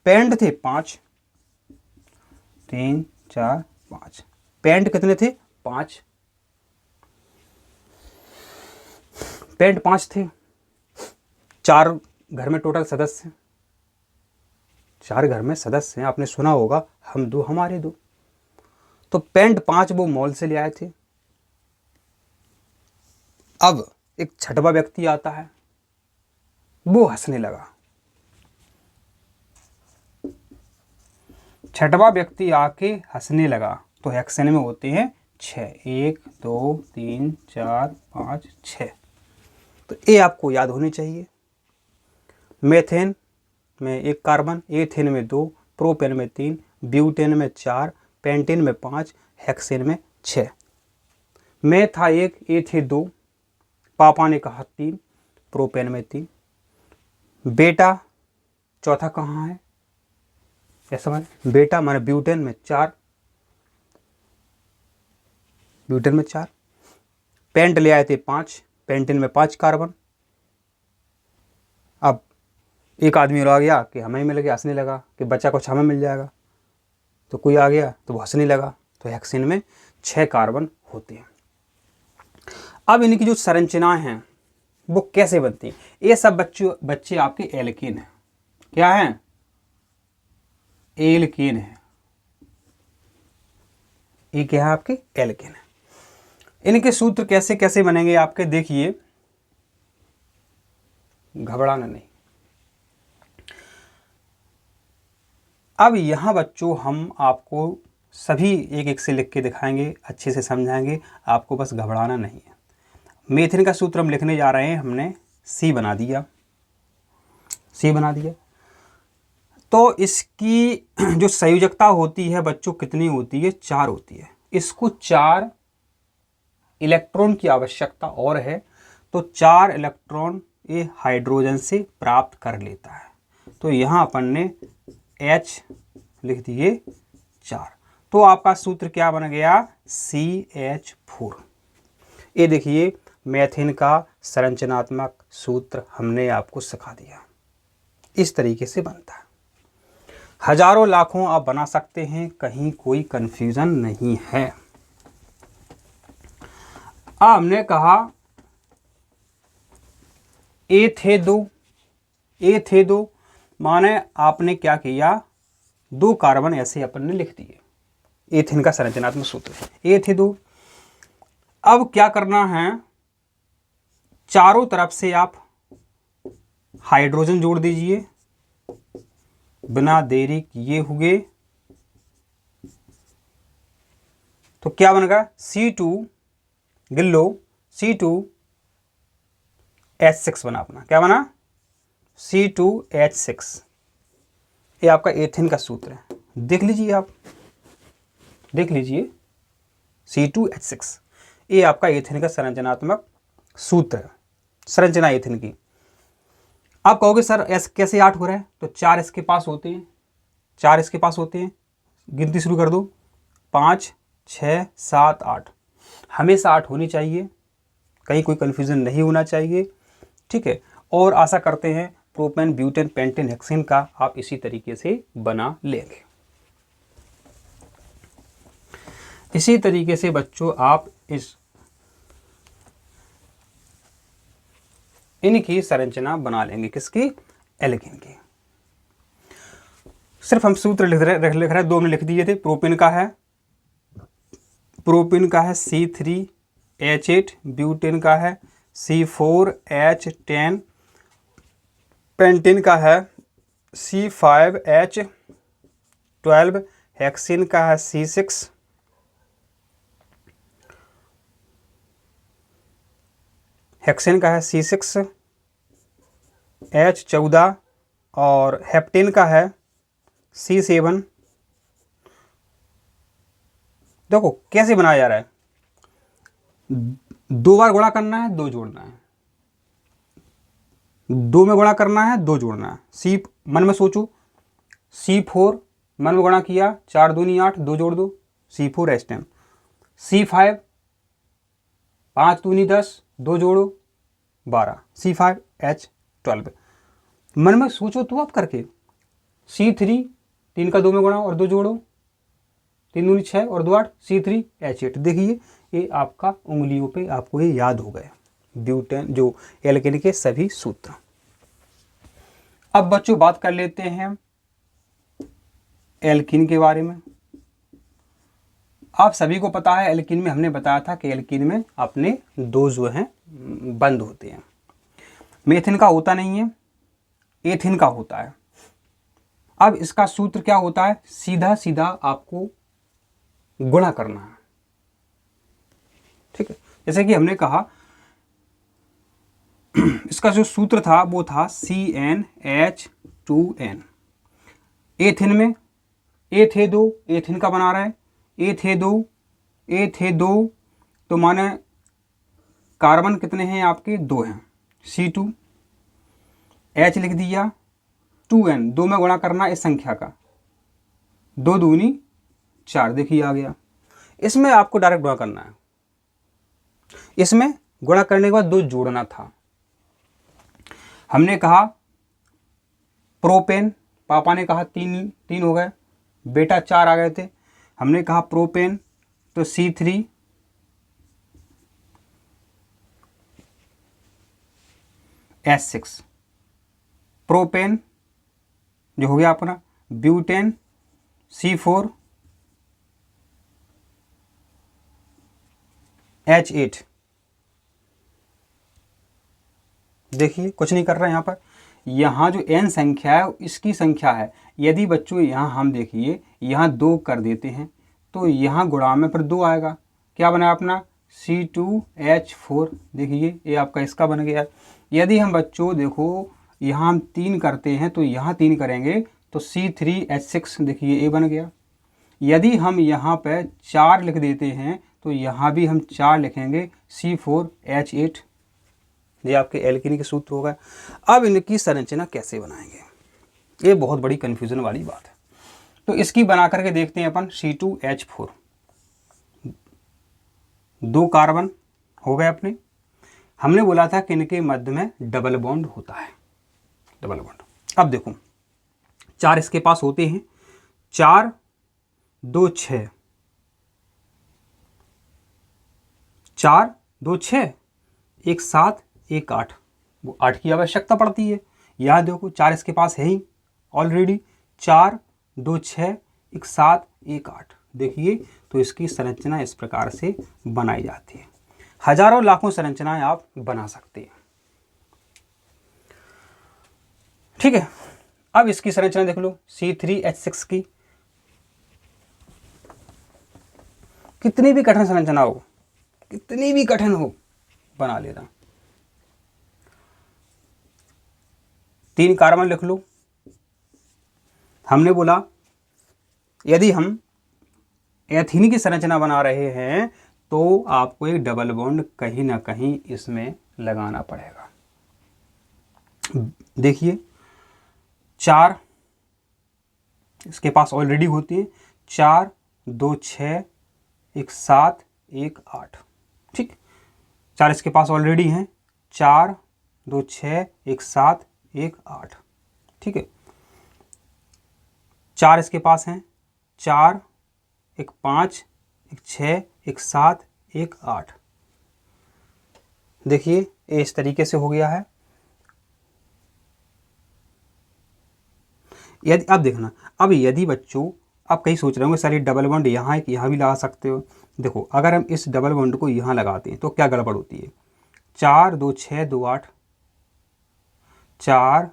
पेंट थे 5, 3 4 5, पेंट कितने थे 5, पेंट 5 थे। 4 घर में टोटल सदस्य, 4 घर में सदस्य हैं, आपने सुना होगा हम 2 हमारे 2। तो पेंट 5 वो मॉल से ले आए थे। अब एक छठवा व्यक्ति आता है, वो हंसने लगा। छठवा व्यक्ति आके हंसने लगा, तो हेक्सेन में होते हैं 6, 1 2 3 4 5 6। तो ये आपको याद होनी चाहिए। मेथेन में 1 कार्बन, एथेन में 2, प्रोपेन में 3, ब्यूटेन में 4, पेंटेन में 5, हेक्सेन में 6। मैं था 1, ए थे 2, पापा ने कहा 3, प्रोपेन में 3। बेटा चौथा कहाँ है, ऐसा माने बेटा माने ब्यूटेन में 4, ब्यूटेन में 4। पेंट ले आए थे 5, पेंटेन में 5 कार्बन। अब एक आदमी और आ गया कि हमें मिल गया, हंसने लगा कि बच्चा कुछ हमें मिल जाएगा। तो कोई आ गया तो वो हंसने लगा, तो हेक्सेन में 6 कार्बन होते हैं। अब इनकी जो संरचनाएं हैं वो कैसे बनती हैं, ये सब बच्चे आपके एल्केन हैं। क्या हैं, एल्केन है। ये क्या है आपके एल्केन है। इनके सूत्र कैसे कैसे बनेंगे आपके, देखिए, घबराना नहीं। अब यहाँ बच्चों हम आपको सभी एक एक से लिख के दिखाएंगे, अच्छे से समझाएंगे, आपको बस घबराना नहीं है। मेथिन का सूत्र हम लिखने जा रहे हैं, हमने सी बना दिया, सी बना दिया। तो इसकी जो संयोजकता होती है बच्चों कितनी होती है, 4 होती है। इसको 4 इलेक्ट्रॉन की आवश्यकता और है, तो 4 इलेक्ट्रॉन ये हाइड्रोजन से प्राप्त कर लेता है। तो यहाँ अपन ने H लिख दिए 4। तो आपका सूत्र क्या बन गया, CH4। ये देखिए मेथिन का संरचनात्मक सूत्र हमने आपको सिखा दिया, इस तरीके से बनता है। हजारों लाखों आप बना सकते हैं, कहीं कोई कंफ्यूजन नहीं है। हमने कहा ए थे 2, ए थे 2 माने आपने क्या किया, 2 कार्बन ऐसे अपन ने लिख दिए। एथिन का संरचनात्मक सूत्र ए थे 2। अब क्या करना है, चारों तरफ से आप हाइड्रोजन जोड़ दीजिए, बिना देरी किए हुए। तो क्या बनेगा, C2 गिन लो, C2H6 बना अपना, क्या बना, C2H6। ये आपका एथिन का सूत्र है, देख लीजिए आप, देख लीजिए C2H6। ये आपका एथिन का संरचनात्मक सूत्र है, संरचना एथिन की। आप कहोगे सर एस कैसे 8 हो रहा है, तो 4 इसके पास होते हैं, 4 इसके पास होते हैं, गिनती शुरू कर दो, 5 6 7 8, हमेशा 8 होनी चाहिए, कहीं कोई कन्फ्यूज़न नहीं होना चाहिए, ठीक है। और आशा करते हैं प्रोपेन, ब्यूटेन, पेंटेन, हेक्सेन का आप इसी तरीके से बना लेंगे। इसी तरीके से बच्चों आप इनकी संरचना बना लेंगे, किसकी? एल्कीन की। सिर्फ हम सूत्र लिख रहे 2 में लिख दिए थे। प्रोपेन का है C3H8, ब्यूटेन का है C4H10, पेंटेन का है C5H12, हेक्सेन का है C6, H14, और हेप्टेन का है C7। देखो कैसे बनाया जा रहा है, 2 बार गुणा करना है, 2 जोड़ना है, 2 में गुणा करना है, 2 जोड़ना है। मन में सोचो, C4 मन में गुणा किया, 4 दूनी 8, 2 जोड़ दो, C4H10, C5 5 दूनी 10, 2 जोड़ो 12, C5H12। मन में सोचो तो आप करके, C3 3 का 2 में गुणा और 2 जोड़ो, 3 दूनी 6 और 2 8, C3H8। देखिए ये आपका उंगलियों पे आपको ये याद हो गए ब्यूटेन जो एल्केन के सभी सूत्र। अब बच्चों बात कर लेते हैं एल्कीन के बारे में। आप सभी को पता है एल्कीन में हमने बताया था कि एल्कीन में अपने 2 जो हैं बंद होते हैं। मेथिन का होता नहीं है, एथिन का होता है। अब इसका सूत्र क्या होता है? सीधा सीधा आपको गुणा करना है, ठीक है। जैसे कि हमने कहा इसका जो सूत्र था वो था CnH2n। एथिन में एथे 2, एथिन का बना रहा है, एथे 2 तो माने कार्बन कितने हैं आपके? 2 हैं, C2, H लिख दिया, 2n 2 में गुणा करना इस संख्या का, 2 दूनी 4, देखिए आ गया। इसमें आपको डायरेक्ट गुणा करना है, इसमें गुणा करने के बाद 2 जोड़ना था। हमने कहा प्रोपेन, पापा ने कहा 3 हो गए, बेटा 4 आ गए थे। हमने कहा प्रोपेन तो C3H6, प्रोपेन जो हो गया अपना, ब्यूटेन C4H8। देखिए कुछ नहीं कर रहा है यहाँ पर, यहाँ जो n संख्या है इसकी संख्या है। यदि बच्चों यहाँ हम देखिए यहाँ 2 कर देते हैं तो यहाँ गुणा में फिर 2 आएगा। क्या बना अपना? C2H4। देखिए ये आपका इसका बन गया। यदि हम बच्चों देखो यहाँ हम 3 करते हैं तो यहाँ 3 करेंगे तो C3H6, देखिए ये बन गया। यदि हम यहाँ पे 4 लिख देते हैं तो यहाँ भी हम 4 लिखेंगे, C4H8। ये आपके एल्कीन के सूत्र हो गए। अब इनकी संरचना कैसे बनाएंगे, ये बहुत बड़ी कन्फ्यूजन वाली बात है। तो इसकी बना करके देखते हैं अपन। C2H4, 2 कार्बन हो गए अपने। हमने बोला था कि इनके मध्य में डबल बॉन्ड होता है, डबल बॉन्ड। अब देखो 4 इसके पास होते हैं, 4 2 6, 4 2 6, 1 7 1 8, वो 8 की आवश्यकता पड़ती है। यहाँ देखो 4 इसके पास है ही ऑलरेडी, 4 2 6 1 7 1 8। देखिए तो इसकी संरचना इस प्रकार से बनाई जाती है। हजारों लाखों संरचनाएं आप बना सकते हैं, ठीक है। अब इसकी संरचना देख लो C3H6 की। कितनी भी कठिन संरचना हो, कितनी भी कठिन हो, बना लेना। 3 कार्बन लिख लो। हमने बोला यदि हम एथीन की संरचना बना रहे हैं तो आपको एक डबल बॉन्ड कहीं ना कहीं इसमें लगाना पड़ेगा। देखिए 4 इसके पास ऑलरेडी होती है, 4 2 6 1 7 1 8, ठीक। 4 इसके पास ऑलरेडी हैं, 4 2 6 1 7 1 8। ठीक है, 4 इसके पास हैं, 4 1 5 1 6 1 7 1 8। देखिए ये इस तरीके से हो गया है। यदि अब देखना, अब यदि बच्चों आप कहीं सोच रहे होंगे सर ये डबल बॉन्ड यहाँ एक यहाँ भी लगा सकते हो। देखो अगर हम इस डबल बॉन्ड को यहाँ लगाते हैं तो क्या गड़बड़ होती है। 4 2 6 2 8, 4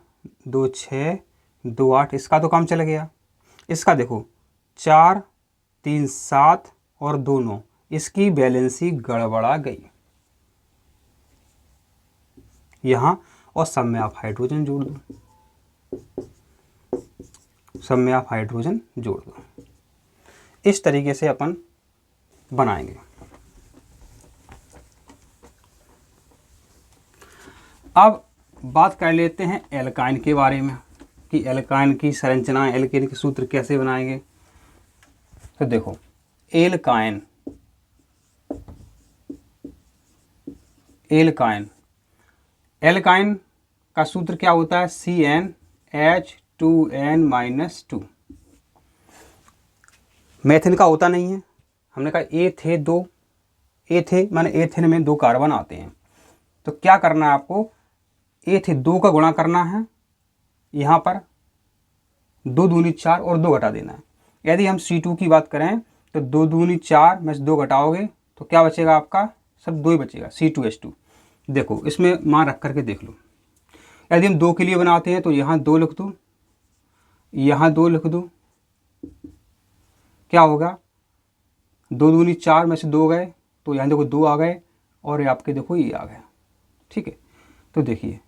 2 6 2 8, इसका तो काम चल गया। इसका देखो 4 3 7 और 2 9, इसकी बैलेंसी गड़बड़ा गई यहाँ। और सब में आप हाइड्रोजन जोड़ दो, सब में आप हाइड्रोजन जोड़ दो। इस तरीके से अपन बनाएंगे। अब बात कर लेते हैं एल्काइन के बारे में कि एल्काइन की संरचना, एल्केन के सूत्र कैसे बनाएंगे। तो देखो एल्काइन, एल्काइन एल्काइन का सूत्र क्या होता है, CnH2n-2। मेथिन का होता नहीं है। हमने कहा ए थे दो, ए थे माने एथिन में 2 कार्बन आते हैं। तो क्या करना है आपको, ए थे 2 का गुणा करना है, यहाँ पर 2 दूनी 4 और 2 घटा देना है। यदि हम C2 की बात करें तो 2 दूनी 4 में से 2 घटाओगे तो क्या बचेगा आपका, सब 2 ही बचेगा, C2H2। देखो इसमें मान रख करके देख लो। यदि हम 2 के लिए बनाते हैं तो यहाँ 2 लिख दूँ, यहाँ 2 लिख दूँ, क्या होगा, 2 दूनी 4 में से 2 गए तो यहाँ देखो 2 आ गए और ये आपके देखो ये आ गए। ठीक है, तो देखिए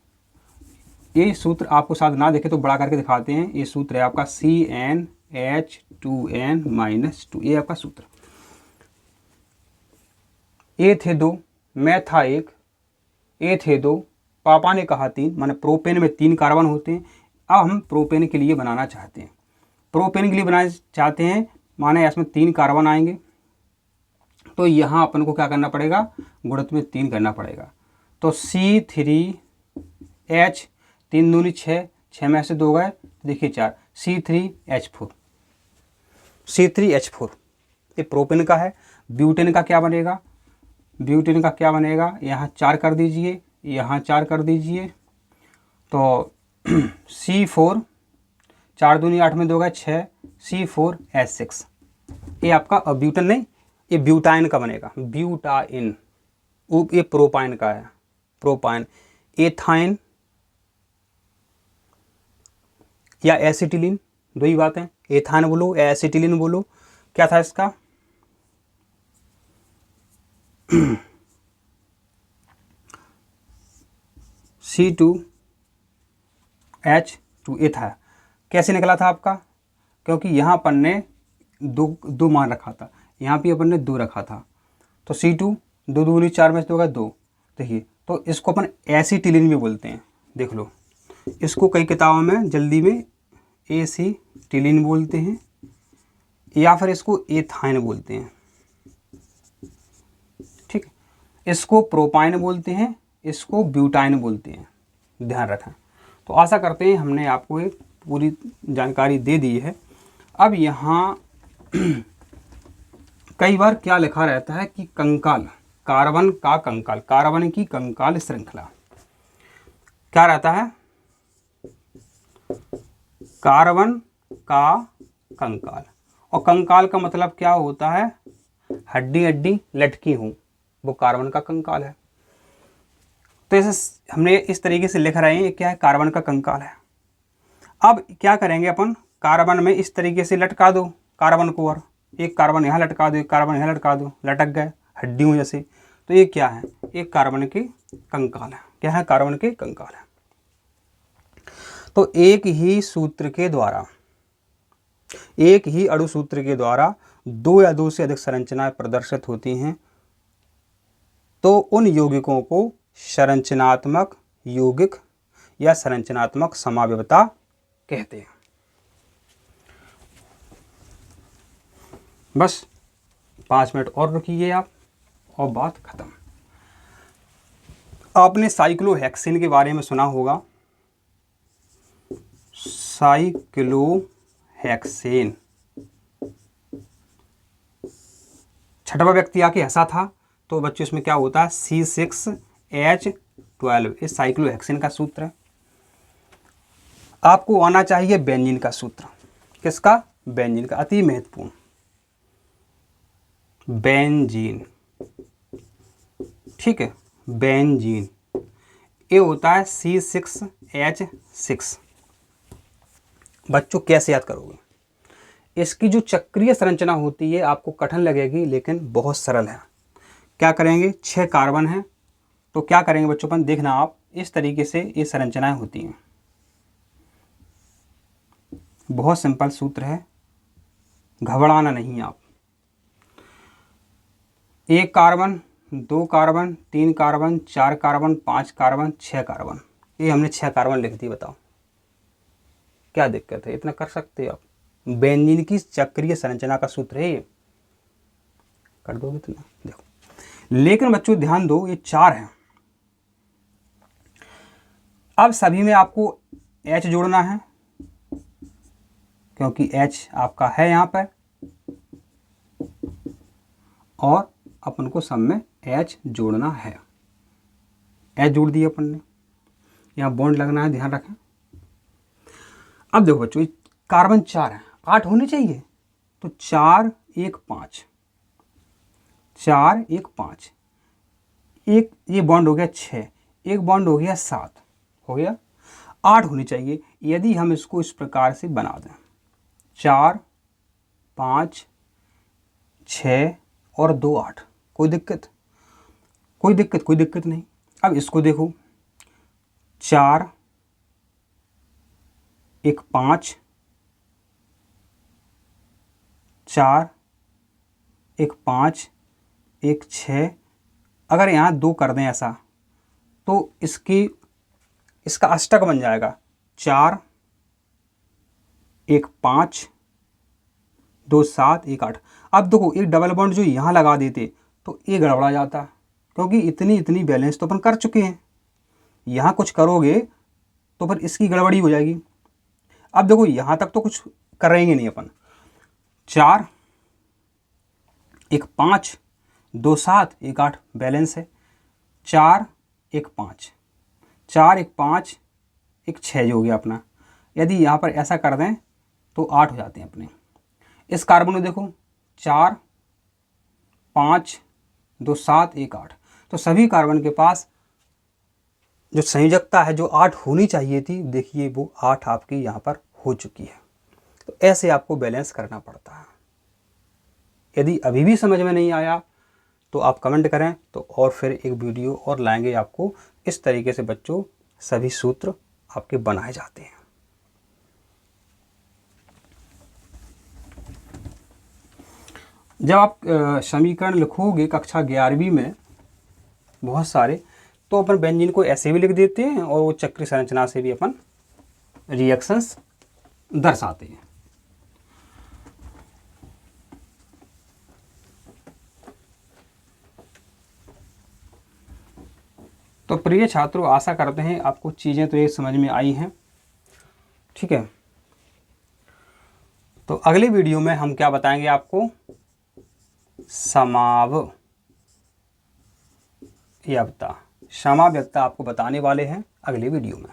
ये सूत्र आपको शायद ना देखे तो बड़ा करके दिखाते हैं। ये सूत्र है आपका CnH2n-2, ये आपका सूत्र। ए थे 2, मैं था 1, ए थे 2, पापा ने कहा 3, माने प्रोपेन में 3 कार्बन होते हैं। अब हम प्रोपेन के लिए बनाना चाहते हैं, प्रोपेन के लिए बनाना चाहते हैं माने इसमें 3 कार्बन आएंगे। तो यहाँ अपन को क्या करना पड़ेगा, गुणित में 3 करना पड़ेगा। तो C3H, 3 दूनी 6, 6 में से 2 गए, देखिए 4, C3H4, C3H4 ये प्रोपेन का है। ब्यूटेन का क्या बनेगा, ब्यूटेन का क्या बनेगा, यहाँ 4 कर दीजिए, यहाँ 4 कर दीजिए, तो C4, 4 दूनी 8 में 2 गए 6, C4H6। ये आपका ब्यूटेन नहीं, ये ब्यूटाइन का बनेगा, ब्यूटाइन। ये प्रोपाइन का है, प्रोपाइन। एथाइन या एसिटिलीन, दो ही बात है, एथाइन बोलो या एसिटिलीन बोलो। क्या था इसका C2H2, ये था। कैसे निकला था आपका, क्योंकि यहाँ अपन ने दो मान रखा था, यहाँ भी अपन ने 2 रखा था। तो C2, 2 दूनी 4 में से 2 का 2। देखिए तो इसको अपन एसिटिलीन भी बोलते हैं, देख लो इसको कई किताबों में जल्दी में एसिटिलीन बोलते हैं या फिर इसको एथाइन बोलते हैं। ठीक, इसको प्रोपाइन बोलते हैं, इसको ब्यूटाइन बोलते हैं, ध्यान रखें। तो आशा करते हैं हमने आपको एक पूरी जानकारी दे दी है। अब यहाँ कई बार क्या लिखा रहता है कि कंकाल, कार्बन का कंकाल, कार्बन की कंकाल श्रृंखला, क्या रहता है, कार्बन का कंकाल। और कंकाल का मतलब क्या होता है, हड्डी हड्डी लटकी हूँ, वो कार्बन का कंकाल है। तो ऐसे हमने इस तरीके से लिख रहे हैं, ये क्या है, कार्बन का कंकाल है। अब क्या करेंगे अपन, कार्बन में इस तरीके से लटका दो कार्बन को, और एक कार्बन यहाँ लटका दो, एक कार्बन यहाँ लटका दो, लटक गए हड्डियों जैसे। तो ये क्या है, एक कार्बन के कंकाल है। क्या है, कार्बन के कंकाल है। तो एक ही सूत्र के द्वारा, एक ही अणुसूत्र के द्वारा 2 या 2 से अधिक संरचनाएं प्रदर्शित होती हैं, तो उन यौगिकों को संरचनात्मक यौगिक या संरचनात्मक समावयवता कहते हैं। बस 5 मिनट और रुकिए आप और बात खत्म। आपने साइक्लोहेक्सेन के बारे में सुना होगा, साइक्लोहेक्सेन। छठवां व्यक्ति आके हंसा था, तो बच्चों इसमें क्या होता है, C6H12, ये साइक्लोहेक्सेन का सूत्र है। आपको आना चाहिए बेंजीन का सूत्र। किसका? बेंजीन का, अति महत्वपूर्ण। बेंजीन, ठीक है, बेंजीन, ये होता है C6H6। बच्चों कैसे याद करोगे? इसकी जो चक्रीय संरचना होती है आपको कठिन लगेगी, लेकिन बहुत सरल है। क्या करेंगे, 6 कार्बन है, तो क्या करेंगे बच्चों अपन, देखना आप, इस तरीके से ये संरचनाएं होती हैं। बहुत सिंपल सूत्र है, घबराना नहीं आप। 1 carbon, 2 carbon, 3 carbon, 4 carbon, 5 carbon, 6 carbon, ये हमने 6 कार्बन लिख दी। बताओ क्या दिक्कत है, इतना कर सकते हो आप। बेंजीन की चक्रीय संरचना का सूत्र है ये, कर दोगे इतना, देखो। लेकिन बच्चों ध्यान दो, ये 4 है। अब सभी में आपको H जोड़ना है, क्योंकि H आपका है यहाँ पर, और अपन को सब में H जोड़ना है। H जोड़ दिया अपन ने, यहाँ बॉन्ड लगना है, ध्यान रखें। अब देखो बच्चों, कार्बन 4 है, 8 होने चाहिए, तो 4 1 5, 4 1 5, एक ये बॉन्ड हो गया 6, एक बॉन्ड हो गया 7, हो गया 8 होनी चाहिए। यदि हम इसको इस प्रकार से बना दें, 4 5 6 और 2 8, कोई दिक्कत? कोई दिक्कत नहीं। अब इसको देखो, 4 1 5, 4 1 5 1 6, अगर यहाँ 2 कर दें ऐसा, तो इसका अष्टक बन जाएगा, 4 1 5 2 7 1 8। अब देखो, एक डबल बॉन्ड जो यहाँ लगा देते तो ये गड़बड़ा जाता, क्योंकि इतनी बैलेंस तो अपन कर चुके हैं। यहाँ कुछ करोगे तो फिर इसकी गड़बड़ी हो जाएगी। अब देखो, यहाँ तक तो कुछ करेंगे नहीं अपन। 4 1 5 2 7 1 8 बैलेंस है। 4 1 5, 4 1 5 1 6 जो हो गया अपना। यदि यहाँ पर ऐसा कर दें तो 8 हो जाते हैं अपने। इस कार्बन में देखो, 4 5 2 7 1 8, तो सभी कार्बन के पास जो संयोजकता है जो 8 होनी चाहिए थी, देखिए वो 8 आपकी यहाँ पर हो चुकी है। तो ऐसे आपको बैलेंस करना पड़ता है। यदि अभी भी समझ में नहीं आया तो आप कमेंट करें, तो और फिर एक वीडियो और लाएंगे आपको। इस तरीके से बच्चों सभी सूत्र आपके बनाए जाते हैं। जब आप समीकरण लिखोगे कक्षा 11वीं में बहुत सारे, तो अपन बेंजीन को ऐसे भी लिख देते हैं, और वो चक्रीय संरचना से भी अपन रिएक्शंस दर्शाते हैं। तो प्रिय छात्रों, आशा करते हैं आपको चीज़ें तो ये समझ में आई हैं, ठीक है। तो अगले वीडियो में हम क्या बताएंगे आपको, समावयवता आपको बताने वाले हैं अगले वीडियो में।